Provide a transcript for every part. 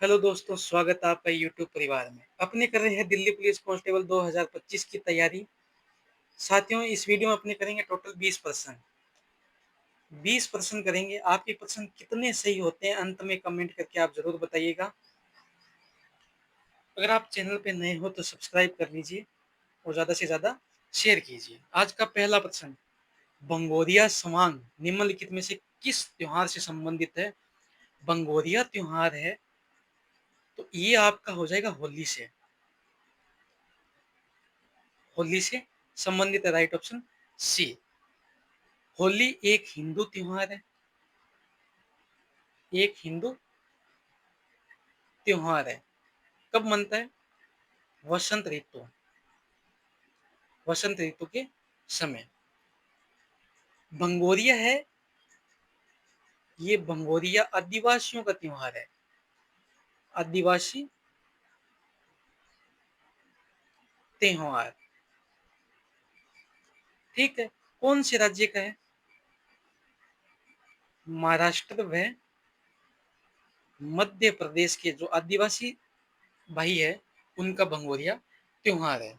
Hello दोस्तों, स्वागत है आपका यूट्यूब परिवार में। अपने कर रहे हैं दिल्ली पुलिस कांस्टेबल 2025 की तैयारी। साथियों, इस वीडियो में अपने करेंगे टोटल 20%। 20% करेंगे। आपके प्रश्न कितने सही होते हैं अंत में कमेंट करके आप जरूर बताइएगा। अगर आप चैनल पे नए हो तो सब्सक्राइब कर लीजिए और ज़्यादा से ज़्यादा शेयर कीजिए। आज का पहला प्रश्न, भंगोरिया समांग निम्नलिखित में से किस त्योहार से संबंधित है? भंगोरिया त्योहार है तो ये आपका हो जाएगा होली से। होली से संबंधित है, राइट ऑप्शन सी। होली एक हिंदू त्योहार है। एक हिंदू त्योहार है। कब मनता है? वसंत ऋतु। वसंत ऋतु के समय। भंगोरिया है, ये भंगोरिया आदिवासियों का त्योहार है। आदिवासी त्योहार। ठीक है। कौन से राज्य का है? महाराष्ट्र व मध्य प्रदेश के जो आदिवासी भाई है उनका भंगोरिया त्योहार है।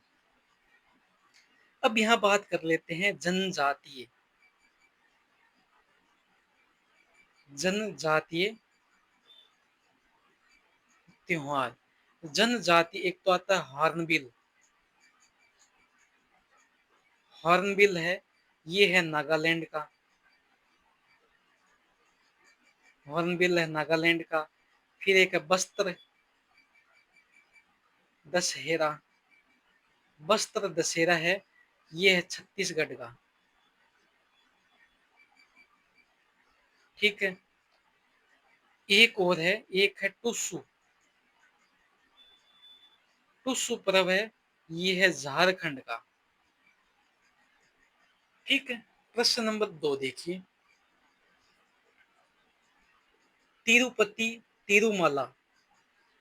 अब यहाँ बात कर लेते हैं जनजातीय। जनजातीय त्योहार। जनजाति एक तो आता है हॉर्नबिल। हॉर्नबिल है, ये है नागालैंड का। हॉर्नबिल है नागालैंड का। फिर एक है बस्तर दशहरा। बस्तर दशहरा है, ये है छत्तीसगढ़ का। ठीक है। एक और है, एक है टुसु। टुसु पर्व है, ये है झारखंड का। ठीक है। प्रश्न नंबर 2 देखिए। तिरुपति तिरुमला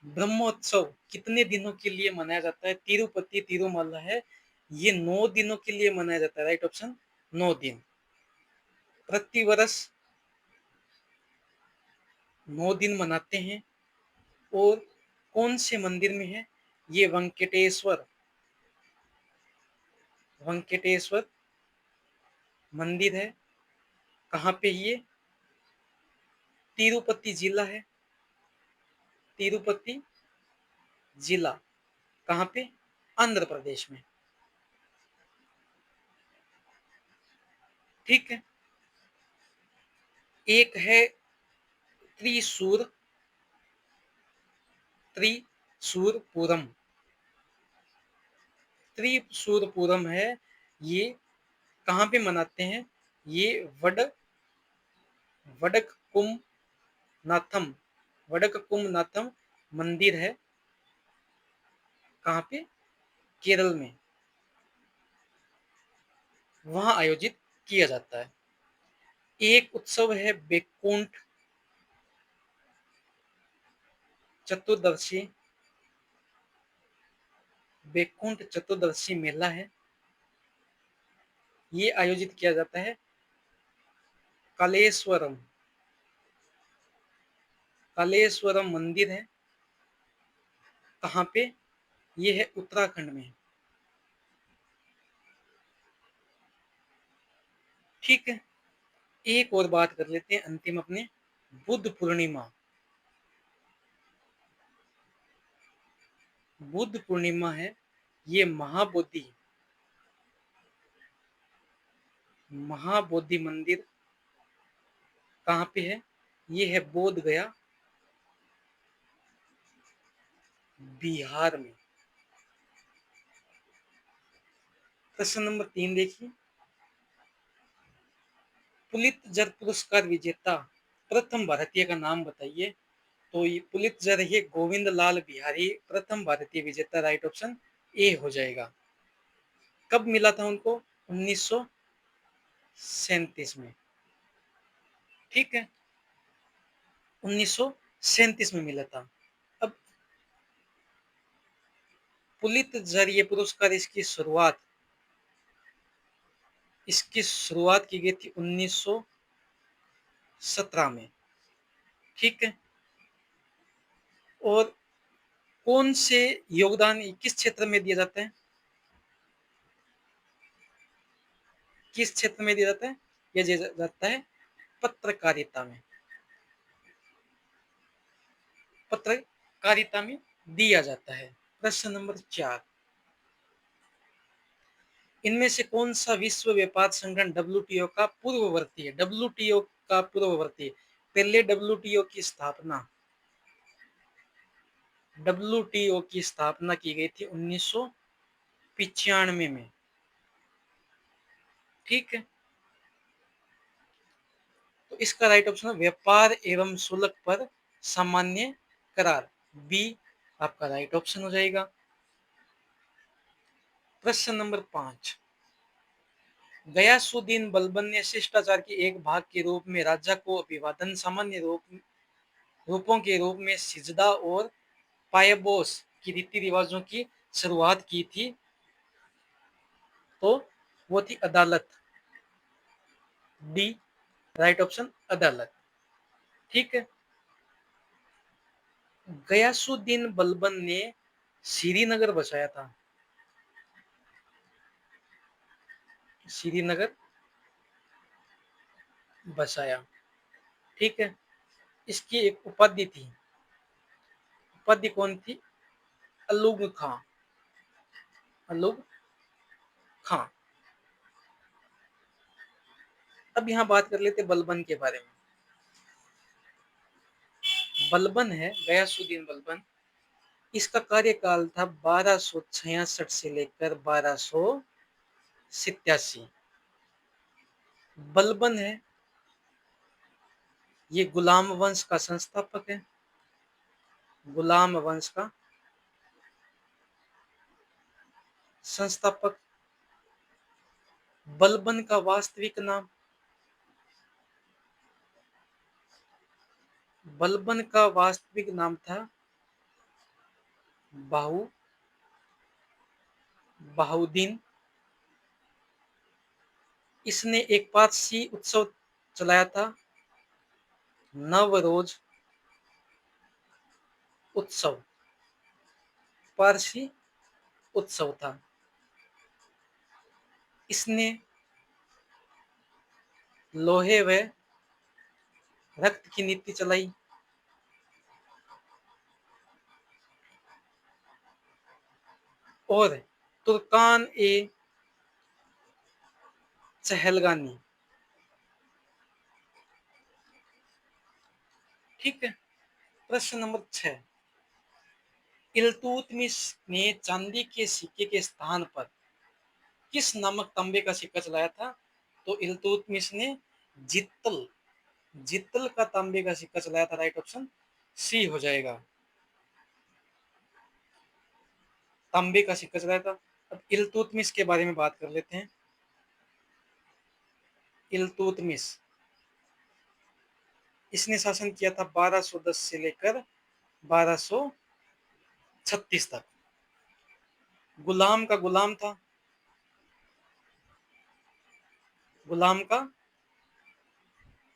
ब्रह्मोत्सव कितने दिनों के लिए मनाया जाता है? तिरुपति तिरुमला है, ये 9 दिनों के लिए मनाया जाता है, राइट ऑप्शन 9 दिन। प्रतिवर्ष 9 दिन मनाते हैं। और कौन से मंदिर में है? ये वेंकटेश्वर वेंकटेश्वर मंदिर है। कहाँ पे? ये तिरुपति जिला है। तिरुपति जिला कहाँ पे? आंध्र प्रदेश में। ठीक है। एक है त्रिशूर त्रिशूरपुरम। त्रिशूरपुरम है, ये कहाँ पे मनाते हैं? ये वडक नाथम वडक्कुमनाथम मंदिर है। कहाँ पे? केरल में। वहां आयोजित किया जाता है। एक उत्सव है बैकुंठ चतुर्दशी। बैकुंठ चतुर्दशी मेला है, ये आयोजित किया जाता है कालेश्वरम। कालेश्वरम मंदिर है। कहाँ पे? ये है उत्तराखंड में। ठीक है। एक और बात कर लेते हैं अंतिम अपने, बुद्ध पूर्णिमा। बुद्ध पूर्णिमा है, ये महाबोधि मंदिर कहाँ पे है? ये है बोध गया, बिहार में। प्रश्न नंबर 3 देखिए। पुलित्जर पुरस्कार विजेता प्रथम भारतीय का नाम बताइए। तो ये पुलित्जर है गोविंद लाल बिहारी प्रथम भारतीय विजेता, राइट ऑप्शन ए हो जाएगा। कब मिला था उनको? 1937 में। ठीक है। 1937 में मिला था। अब पुलित्जर ये पुरस्कार, इसकी शुरुआत की गई थी 1917 में। ठीक है। और कौन से योगदान किस क्षेत्र में दिया जाता है? किस क्षेत्र में दिया जाता है? यह दिया जाता है पत्रकारिता में। पत्रकारिता में दिया जाता है। प्रश्न नंबर 4, इनमें से कौन सा विश्व व्यापार संगठन डब्ल्यूटीओ का पूर्ववर्ती है? डब्ल्यूटीओ का पूर्ववर्ती, पहले डब्ल्यूटीओ की स्थापना की गई थी 1995 में। ठीक है, तो इसका राइट ऑप्शन है व्यापार एवं शुल्क पर सामान्य करार, बी आपका राइट ऑप्शन हो जाएगा। प्रश्न नंबर 5, गयासुद्दीन बलबन ने शिष्टाचार के एक भाग के रूप में राजा को अभिवादन सामान्य रूपों के रूप में सिजदा और पायबोस की रीति रिवाजों की शुरुआत की थी, तो वो थी अदालत, डी राइट ऑप्शन अदालत। ठीक है, गयासुद्दीन बलबन ने श्रीनगर बसाया था, श्रीनगर बसाया। ठीक है, इसकी एक उपाधि थी, उपाधि कौन थी? अलुग खां, अलुग खां। अब यहाँ बात कर लेते बलबन के बारे में। बलबन है गयासुद्दीन बलबन, इसका कार्यकाल था 1266 से लेकर 1287। बलबन है, ये गुलाम वंश का संस्थापक है, गुलाम वंश का संस्थापक। बलबन का वास्तविक नाम, बलबन का वास्तविक नाम था बहाउद्दीन। इसने एक पारसी उत्सव चलाया था, नवरोज उत्सव, पारसी उत्सव था। इसने लोहे व रक्त की नीति चलाई। और तुर्कान ए चहलगानी। ठीक है, प्रश्न नंबर 6, इल्तुतमिश ने चांदी के सिक्के के स्थान पर किस नामक तांबे का सिक्का चलाया था? तो इल्तुतमिश ने जित्तल, जित्तल का तांबे का सिक्का चलाया था, राइट ऑप्शन सी हो जाएगा, तांबे का सिक्का चलाया था। अब इल्तुतमिश के बारे में बात कर लेते हैं। इल्तुतमिश, इसने शासन किया था 1210 से लेकर 1236 तक। गुलाम का गुलाम था, गुलाम का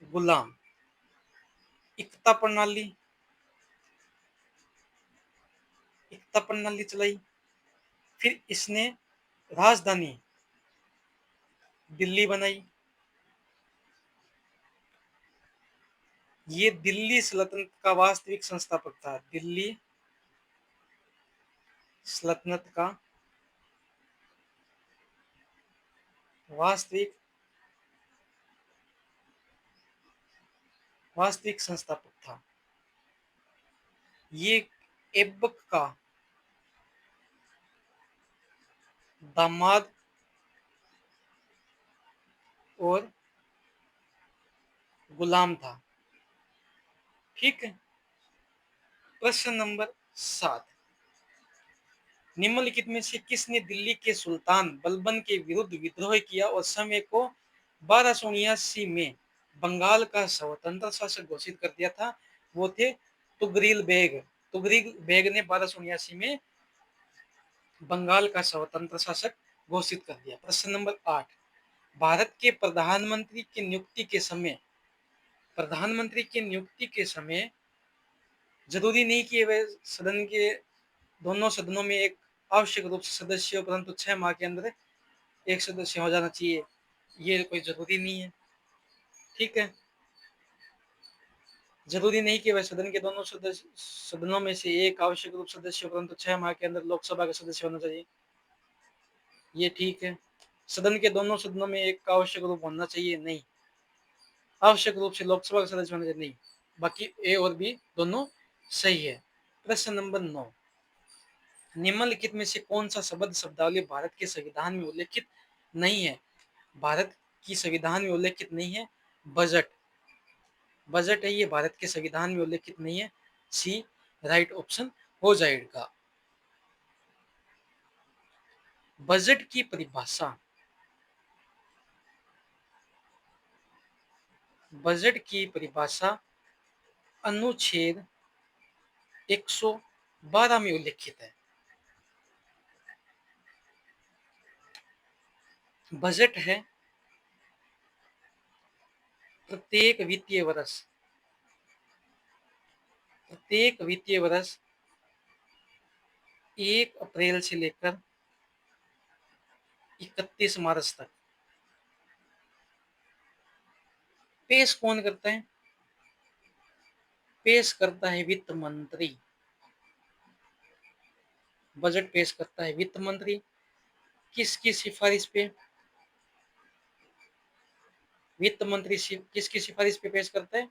गुलाम। इक्ता प्रणाली, इक्ता प्रणाली चलाई। फिर इसने राजधानी दिल्ली बनाई। ये दिल्ली सल्तनत का वास्तविक संस्थापक था, दिल्ली सल्तनत का वास्तविक वास्तविक संस्थापक था। ये ऐबक का दामाद और गुलाम था। ठीक है, प्रश्न नंबर 7, निम्नलिखित में से किसने दिल्ली के सुल्तान बलबन के विरुद्ध विद्रोह किया और समय को 1279 में बंगाल का स्वतंत्र शासक घोषित कर दिया था? वो थे तुगरील बेग। तुगरील बेग ने 1279 में बंगाल का स्वतंत्र शासक घोषित कर दिया। प्रश्न नंबर 8, भारत के प्रधानमंत्री की नियुक्ति के समय, प्रधानमंत्री की नियुक्ति के समय जरूरी नहीं कि वह सदन के दोनों सदनों में एक आवश्यक रूप से सदस्य हो, परंतु 6 माह के अंदर एक सदस्य हो जाना चाहिए, ये कोई जरूरी नहीं है। ठीक है, जरूरी नहीं कि वह सदन के दोनों सदनों में से एक आवश्यक रूप सदस्य हो, परंतु 6 माह के अंदर लोकसभा का सदस्य होना चाहिए, ये ठीक है। सदन के दोनों सदनों में एक आवश्यक रूप होना चाहिए, नहीं। आवश्यक रूप से लोकसभा का सदस्य होना चाहिए, नहीं। बाकी ए और बी दोनों सही है। प्रश्न नंबर 9, निम्नलिखित में से कौन सा शब्द शब्दावली भारत के संविधान में उल्लेखित नहीं है? भारत की संविधान में उल्लेखित नहीं है। बजट, बजट है, ये भारत के संविधान में उल्लेखित नहीं है। सी राइट ऑप्शन हो जाएगा। बजट की परिभाषा, बजट की परिभाषा अनुच्छेद 112 में उल्लेखित है। बजट है प्रत्येक वित्तीय वर्ष, प्रत्येक वित्तीय वर्ष 1 अप्रैल से लेकर 31 मार्च तक पेश कौन करता है? पेश करता है वित्त मंत्री। बजट पेश करता है वित्त मंत्री। किसकी सिफारिश पे? वित्त मंत्री किसकी सिफारिश पे पेश करता है?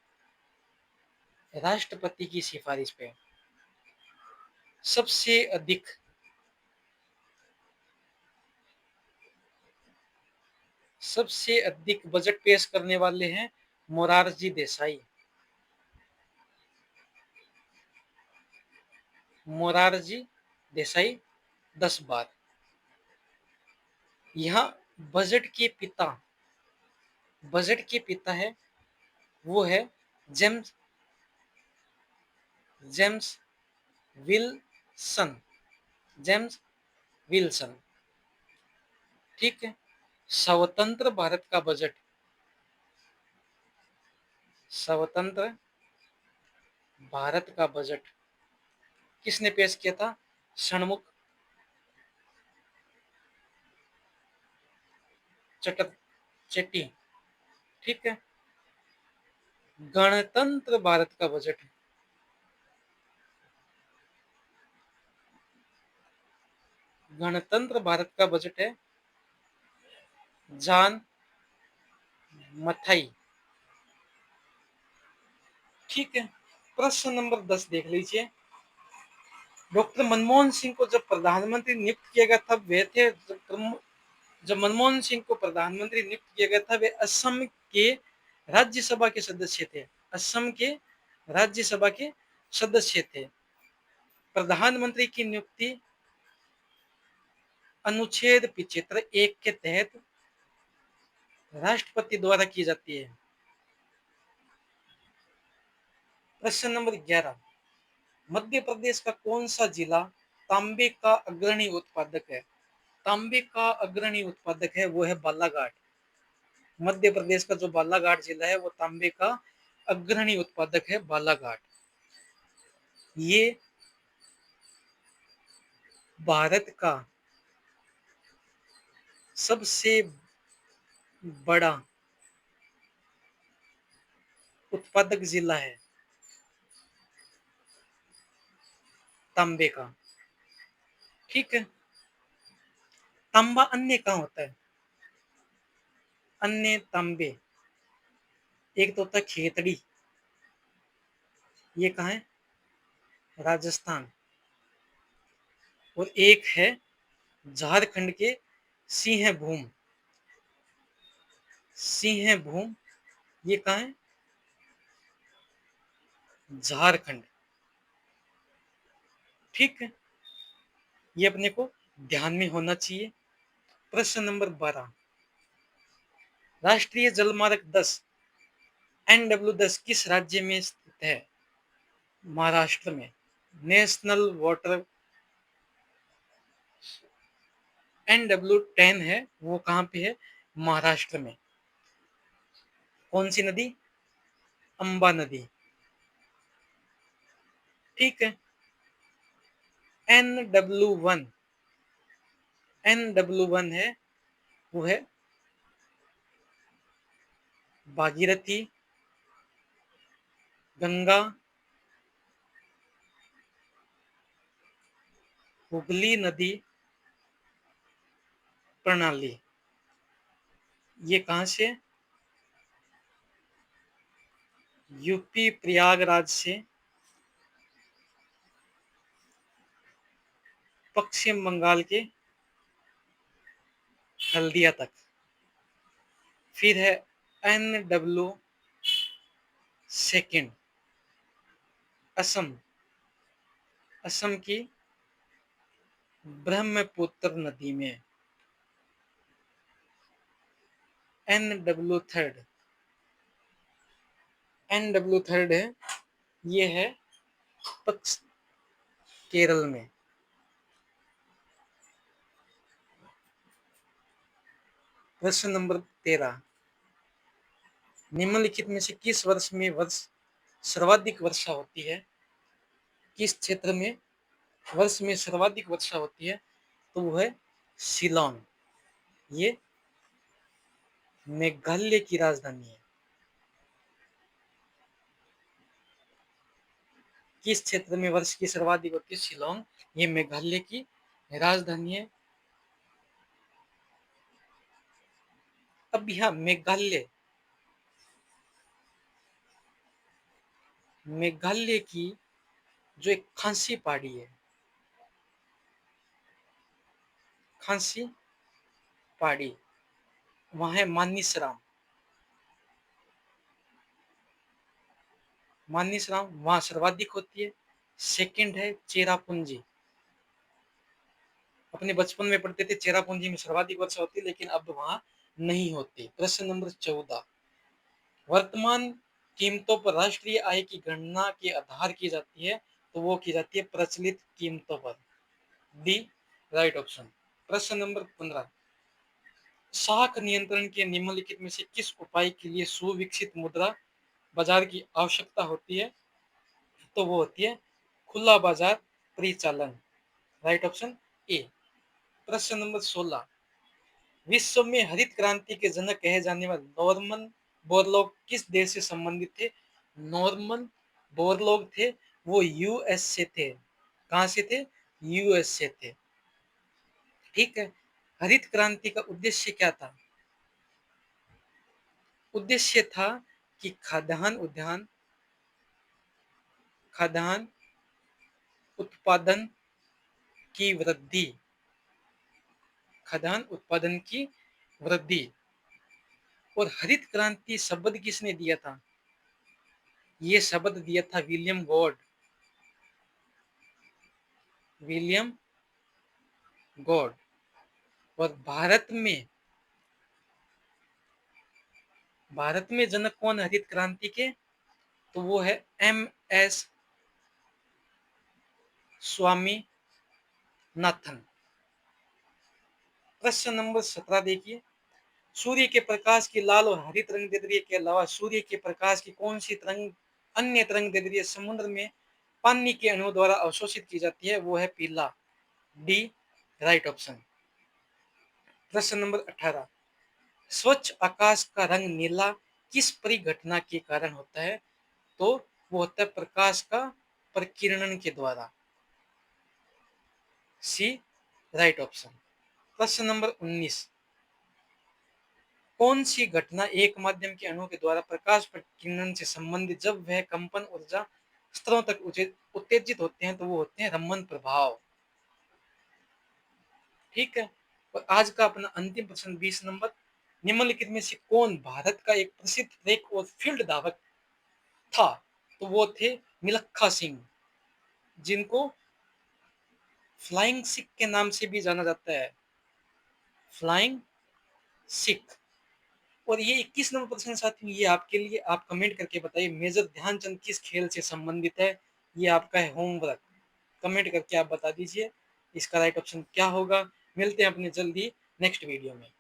राष्ट्रपति की सिफारिश पे। सबसे अधिक बजट पेश करने वाले हैं मोरारजी देसाई। मोरारजी देसाई 10 बार। यहाँ बजट के पिता, बजट के पिता है वो है James James Wilson, James Wilson. ठीक है। स्वतंत्र भारत का बजट, स्वतंत्र भारत का बजट किसने पेश किया था? षणमुख चेट्टी। ठीक है। गणतंत्र भारत का बजट, गणतंत्र भारत का बजट है जॉन मथाई। ठीक है। प्रश्न नंबर 10 देख लीजिए। डॉक्टर मनमोहन सिंह को जब प्रधानमंत्री नियुक्त किया गया था वे थे, जब मनमोहन सिंह को प्रधानमंत्री नियुक्त किया गया था वे असम के राज्यसभा के सदस्य थे। असम के राज्यसभा के सदस्य थे। प्रधानमंत्री की नियुक्ति अनुच्छेद 75(1) के तहत राष्ट्रपति द्वारा की जाती है। प्रश्न नंबर 11, मध्य प्रदेश का कौन सा जिला तांबे का अग्रणी उत्पादक है? तांबे का अग्रणी उत्पादक है वो है बालाघाट। मध्य प्रदेश का जो बालाघाट जिला है वो तांबे का अग्रणी उत्पादक है, बालाघाट। ये भारत का सबसे बड़ा उत्पादक जिला है तांबे का। ठीक है। तांबा अन्य कहाँ होता है? अन्य तांबे, एक तो होता है खेतड़ी, ये कहाँ है? राजस्थान। और एक है झारखंड के सिंहभूम, सिंहभूम, ये कहाँ है? झारखंड। ठीक है, ये अपने को ध्यान में होना चाहिए। प्रश्न नंबर 12, राष्ट्रीय जलमार्ग 10 NW10 किस राज्य में स्थित है? महाराष्ट्र में। नेशनल वाटर NW10 है वो कहाँ पे है? महाराष्ट्र में। कौन सी नदी? अंबा नदी। ठीक है। NW1 NW1 है, वो है भागीरथी, गंगा, हुगली नदी प्रणाली। ये कहाँ से? यूपी प्रयागराज से पश्चिम बंगाल के हल्दिया तक। फिर है NW2 असम, असम की ब्रह्मपुत्र नदी में। NW3 NW3 है, ये है केरल में। प्रश्न नंबर 13, निम्नलिखित में से किस वर्ष में सर्वाधिक वर्षा होती है? किस क्षेत्र में वर्ष में सर्वाधिक वर्षा होती है? तो वो है शिलोंग। ये मेघालय की राजधानी है। किस क्षेत्र में वर्ष की सर्वाधिक होती है? शिलोंग। ये मेघालय की राजधानी है। अब यहाँ मेघालय की जो एक खासी पहाड़ी है, खासी पहाड़ी, वहां है मानिसराम। मानिसराम वहां सर्वाधिक होती है। सेकंड है चेरापूंजी। अपने बचपन में पढ़ते थे चेरापूंजी में सर्वाधिक वर्षा होती है, लेकिन अब वहां नहीं होती। प्रश्न नंबर 14, वर्तमान कीमतों पर राष्ट्रीय आय की गणना के आधार की जाती है, तो वो की जाती है प्रचलित कीमतों पर। D right option. प्रश्न नंबर 15, शाख नियंत्रण के निम्नलिखित में से किस उपाय के लिए सुविकसित मुद्रा बाजार की आवश्यकता होती है? तो वो होती है खुला बाजार परिचालन। Right option A. प्रश्न नंबर 16, विश्व में हरित क्रांति के जनक कहे जाने वाले नॉर्मन बोरलॉग किस देश से संबंधित थे? नॉर्मन बोरलॉग थे, वो यूएस से थे। कहां से थे? यूएस से थे। ठीक है। हरित क्रांति का उद्देश्य क्या था? उद्देश्य था कि खाद्यान्न उत्पादन की वृद्धि, खाद्यान्न उत्पादन की वृद्धि। और हरित क्रांति शब्द किसने दिया था? ये शब्द दिया था विलियम गॉड। और भारत में जनक कौन है हरित क्रांति के? तो वो है MS स्वामीनाथन। प्रश्न नंबर 17 देखिए, सूर्य के प्रकाश की लाल और हरित रंग दैर्ध्य के अलावा सूर्य के प्रकाश की कौन सी अन्य तरंग दैर्ध्य समुद्र में पानी के अणुओं द्वारा अवशोषित की जाती है? वो है पीला। D right option. प्रश्न नंबर 18, स्वच्छ आकाश का रंग नीला किस परिघटना के कारण होता है? तो वो होता है प्रकाश का प्रकीर्णन के द्वारा। सी राइट ऑप्शन। प्रश्न नंबर 19, कौन सी घटना एक माध्यम के अणु के द्वारा प्रकाश प्रकीर्णन से संबंधित जब वह कंपन ऊर्जा स्तरों तक उत्तेजित होते हैं? तो वो होते हैं रमन प्रभाव। ठीक है। और आज का अपना अंतिम प्रश्न 20 नंबर, निम्नलिखित में से कौन भारत का एक प्रसिद्ध ट्रैक और फील्ड धावक था? तो वो थे मिल्खा सिंह, जिनको फ्लाइंग सिख के नाम से भी जाना जाता है। फ्लाइंग सिख। और ये 21 नंबर प्रश्न साथियों, ये आपके लिए, आप कमेंट करके बताइए मेजर ध्यानचंद किस खेल से संबंधित है? ये आपका है होमवर्क। कमेंट करके आप बता दीजिए इसका राइट ऑप्शन क्या होगा। मिलते हैं अपने जल्दी नेक्स्ट वीडियो में।